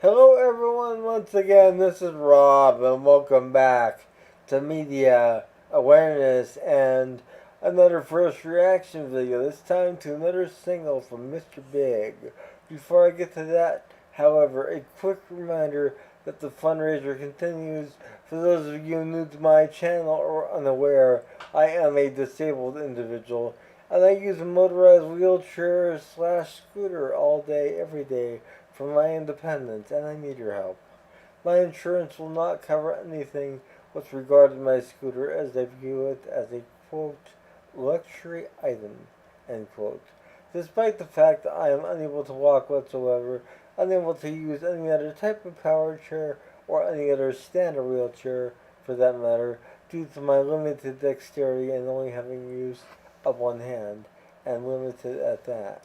Hello, everyone, once again. This is Rob, and welcome back to Media Awareness and another first reaction video. This time to another single from Mr. Big. Before I get to that, however, a quick reminder that the fundraiser continues. For those of you new to my channel or unaware, I am a disabled individual and I use a motorized wheelchair slash scooter all day, every day for my independence, and I need your help. My insurance will not cover anything with regard to my scooter as I view it as a quote luxury item end quote. Despite the fact that I am unable to walk whatsoever, unable to use any other type of power chair or any other standard wheelchair for that matter, due to my limited dexterity and only having use of one hand, and limited at that.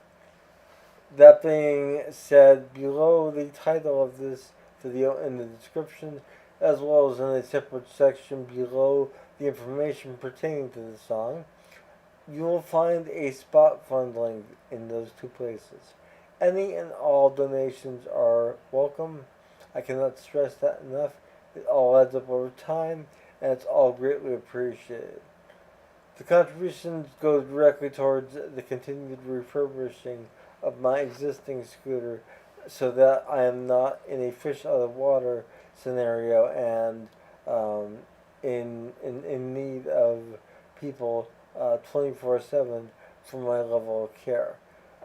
That being said, below the title of this video in the description, as well as in a separate section below the information pertaining to the song, you will find a spot fund link in those two places. Any and all donations are welcome. I cannot stress that enough. It all adds up over time, and it's all greatly appreciated. The contributions go directly towards the continued refurbishing of my existing scooter so that I am not in a fish out of water scenario and in need of people 24/7 for my level of care.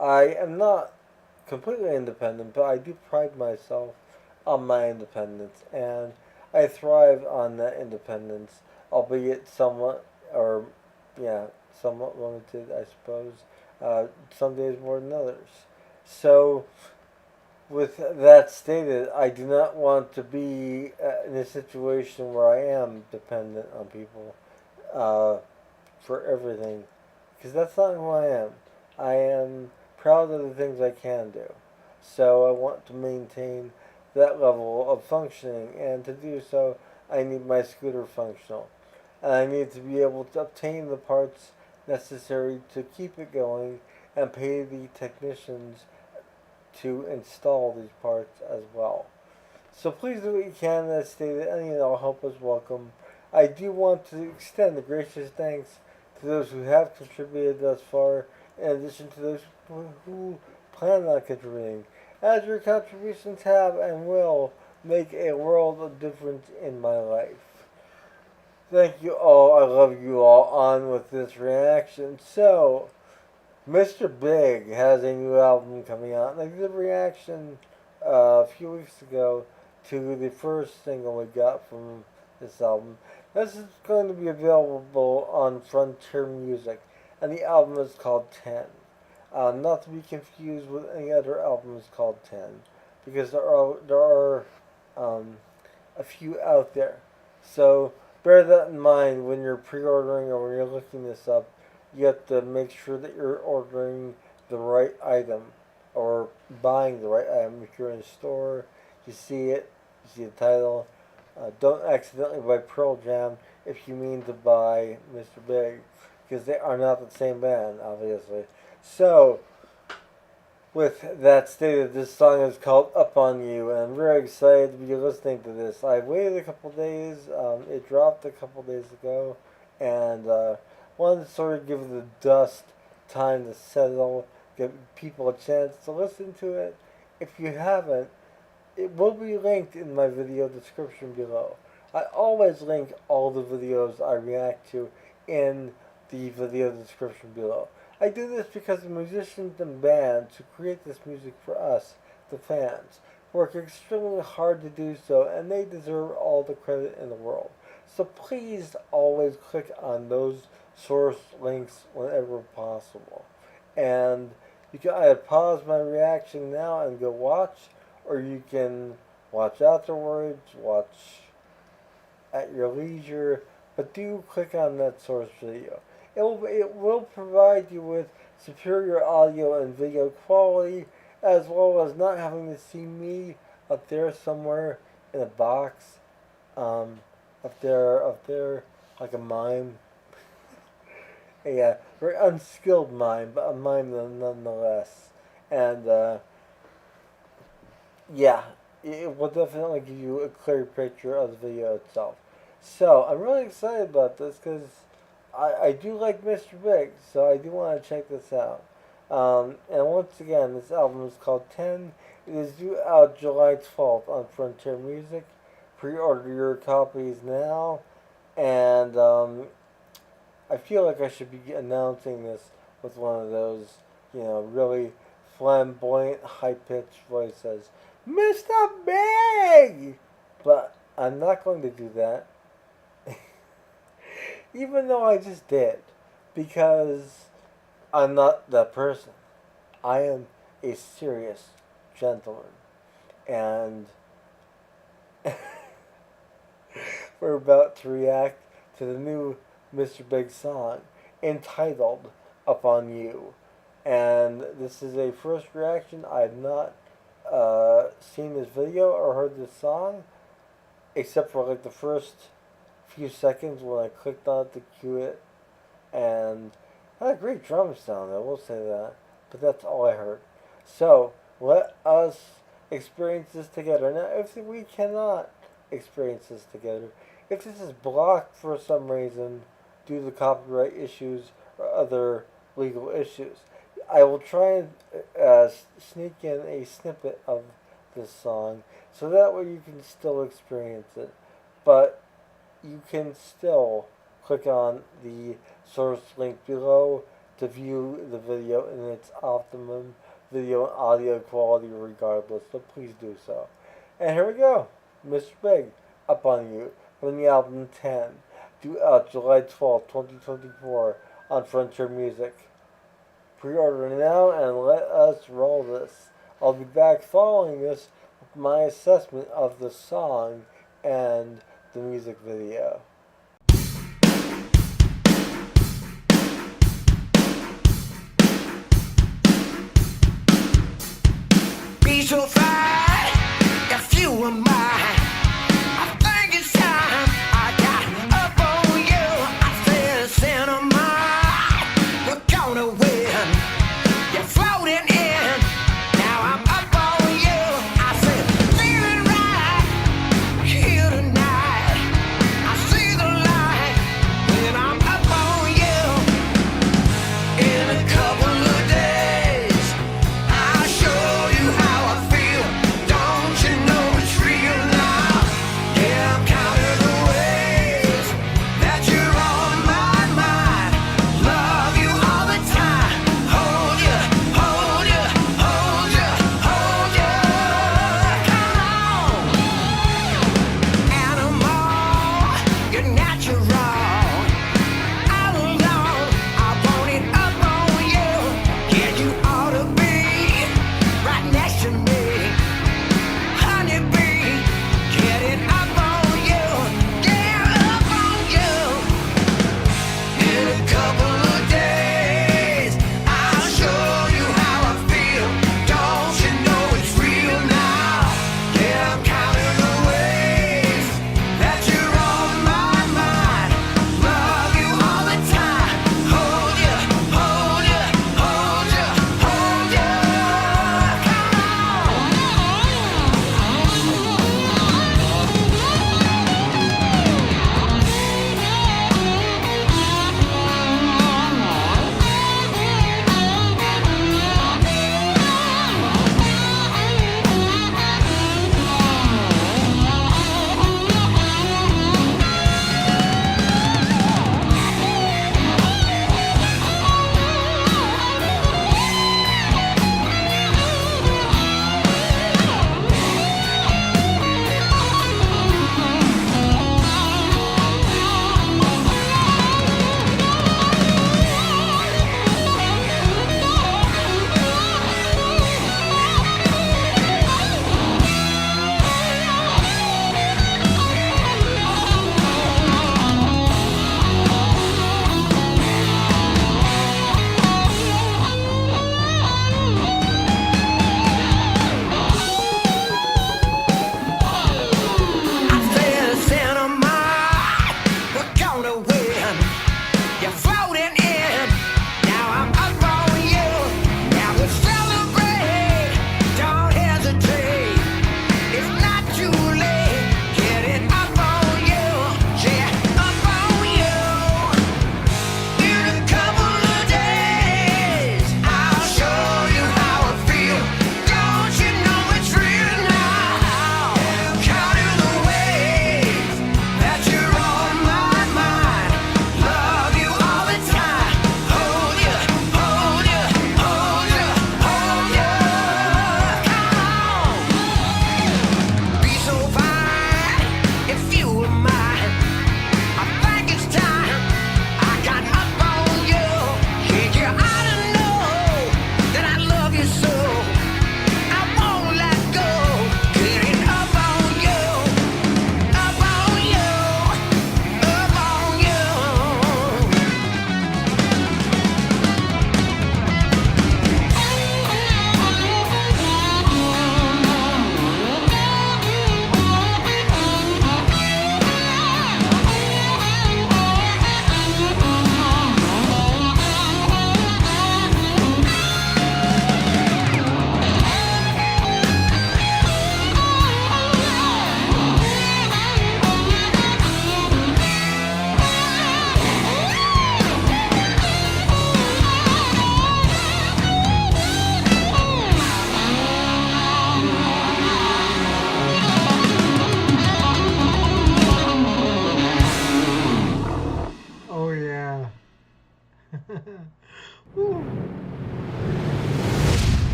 I am not completely independent, but I do pride myself on my independence, and I thrive on that independence, albeit somewhat, or yeah, somewhat limited, I suppose. Some days more than others. So, with that stated, I do not want to be in a situation where I am dependent on people uh, for everything, because that's not who I am. I am proud of the things I can do. So, I want to maintain that level of functioning, and to do so, I need my scooter functional. And I need to be able to obtain the parts necessary to keep it going and pay the technicians to install these parts as well. So please do what you can. As stated, any and all help is welcome. I do want to extend a gracious thanks to those who have contributed thus far, in addition to those who plan on contributing, as your contributions have and will make a world of difference in my life. Thank you all. I love you all. On with this reaction. So, Mr. Big has a new album coming out, and I did a reaction a few weeks ago to the first single we got from this album. This is going to be available on Frontier Music, and the album is called 10. Not to be confused with any other albums called 10, because there are a few out there. So bear that in mind when you're pre-ordering or when you're looking this up. You have to make sure that you're ordering the right item or buying the right item. If you're in a store, you see it, you see the title. Don't accidentally buy Pearl Jam if you mean to buy Mr. Big, because they are not the same band, obviously. So, with that stated, this song is called Up On You, and I'm very excited to be listening to this. I waited a couple days, it dropped a couple days ago, and wanted to sort of give the dust time to settle, give people a chance to listen to it. If you haven't, it will be linked in my video description below. I always link all the videos I react to in the video description below. I do this because the musicians and bands who create this music for us, the fans, work extremely hard to do so, and they deserve all the credit in the world. So please always click on those source links whenever possible. And you can either pause my reaction now and go watch, or you can watch afterwards, watch at your leisure, but do click on that source video. It will provide you with superior audio and video quality, as well as not having to see me up there somewhere in a box, up there like a mime. A very unskilled mime, but a mime nonetheless. And yeah, it will definitely give you a clear picture of the video itself. So I'm really excited about this because I do like Mr. Big, so I do want to check this out. And once again, this album is called 10. It is due out July 12th on Frontier Music. Pre-order your copies now. And I feel like I should be announcing this with one of those, really flamboyant, high-pitched voices. Mr. Big! But I'm not going to do that. Even though I just did. Because I'm not that person. I am a serious gentleman. And we're about to react to the new Mr. Big song entitled Upon You. And this is a first reaction. I have not seen this video or heard this song except for like the first few seconds when I clicked on it to cue it. And it had a great drum sound, I will say that. But that's all I heard. So let us experience this together. Now, if we cannot experience this together, if this is blocked for some reason due to copyright issues or other legal issues, I will try and sneak in a snippet of this song so that way you can still experience it. But you can still click on the source link below to view the video in its optimum video and audio quality regardless, so please do so. And here we go. Mr. Big, Upon You, from the album 10, due out July 12, 2024 on Frontier Music. Pre-order now and let us roll this. I'll be back following this with my assessment of the song and the music video. Be so fine if you were mine. I think it's time I got up on you. I said, Santa mine, we're gonna win. You're floating in, now I'm up on you. I said, feeling right here tonight. I see the light when I'm up on you. In a couple of days, I'll show you how I feel.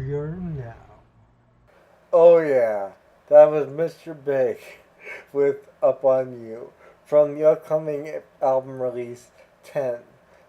pre-order now. Oh yeah, that was Mr. Big with Up On You from the upcoming album release 10,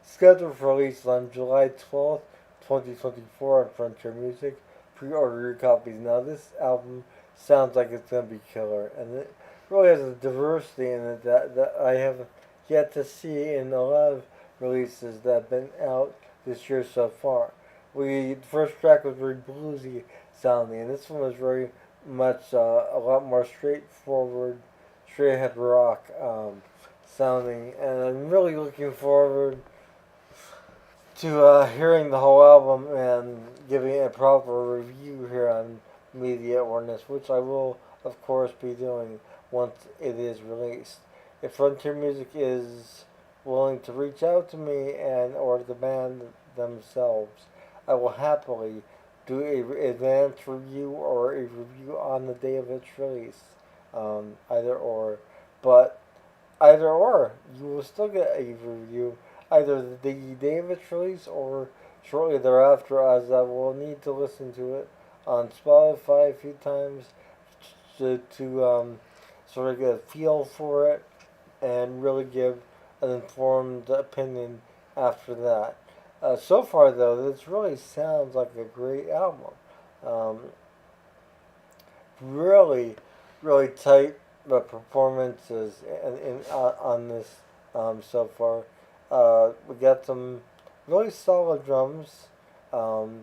scheduled for release on July 12th, 2024 on Frontier Music. Pre-order your copies now. This album sounds like it's going to be killer, and it really has a diversity in it that I have yet to see in a lot of releases that have been out this year so far. The first track was very bluesy sounding, and this one was very much a lot more straightforward, straight ahead rock sounding, and I'm really looking forward to hearing the whole album and giving it a proper review here on Media Awareness, which I will, of course, be doing once it is released. If Frontier Music is willing to reach out to me and or the band themselves, I will happily do a advance review or a review on the day of its release, either or. But either or, you will still get a review either the day of its release or shortly thereafter, as I will need to listen to it on Spotify a few times to sort of get a feel for it and really give an informed opinion after that. So far, though, this really sounds like a great album. Um, really, really tight performances on this so far. We got some really solid drums. Of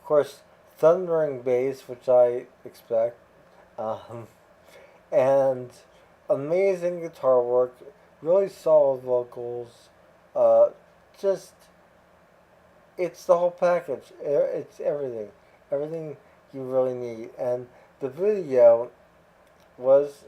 course, thundering bass, which I expect. Um, and amazing guitar work, really solid vocals. Just it's the whole package. It's everything you really need. And the video was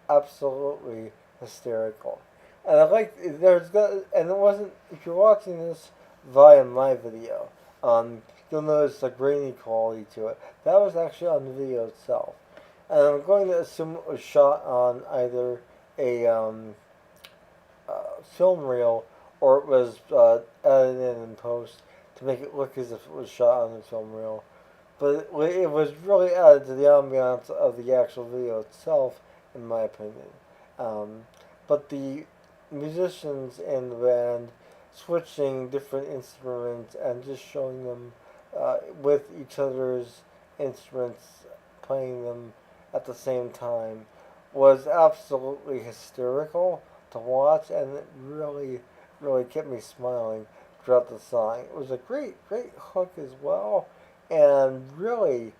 absolutely hysterical. And I like and it wasn't. If you're watching this via my video, you'll notice a grainy quality to it. That was actually on the video itself. And I'm going to assume it was shot on either a film reel or it was edited in post to make it look as if it was shot on the film reel. But it was really added to the ambiance of the actual video itself, in my opinion. But the musicians in the band switching different instruments and just showing them with each other's instruments, playing them at the same time, was absolutely hysterical to watch, and it really, really kept me smiling throughout the song. It was a great, great hook as well, and really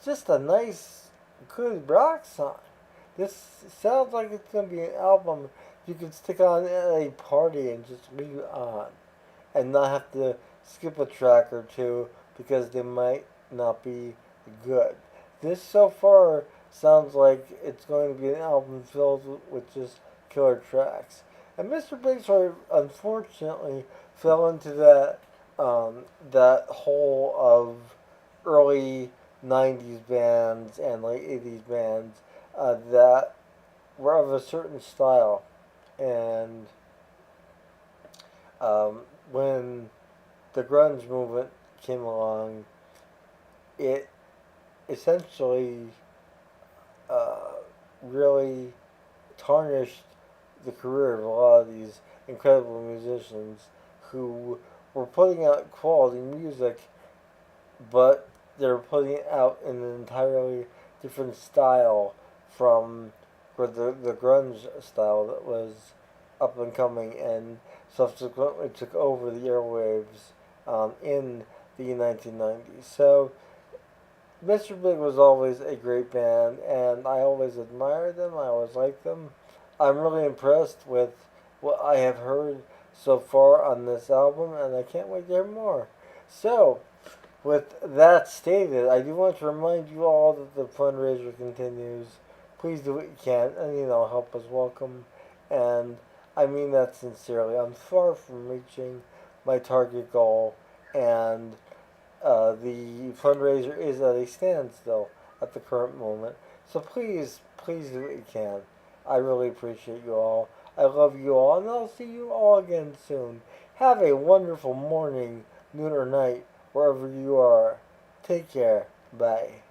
just a nice, good rock song. This sounds like it's going to be an album you can stick on at a party and just leave it on and not have to skip a track or two because they might not be good. This so far sounds like it's going to be an album filled with just killer tracks. And Mr. Big Sword unfortunately fell into that hole of early 90s bands and late 80s bands that were of a certain style. And when the grunge movement came along, it essentially really tarnished the career of a lot of these incredible musicians who were putting out quality music, but they were putting it out in an entirely different style from the grunge style that was up and coming and subsequently took over the airwaves in the 1990s. So Mr. Big was always a great band, and I always admired them. I always liked them. I'm really impressed with what I have heard so far on this album, and I can't wait to hear more. So, with that stated, I do want to remind you all that the fundraiser continues. Please do what you can. Any and all help is welcome, and I mean that sincerely. I'm far from reaching my target goal, and the fundraiser is at a standstill at the current moment. So please, please do what you can. I really appreciate you all. I love you all, and I'll see you all again soon. Have a wonderful morning, noon, or night, wherever you are. Take care. Bye.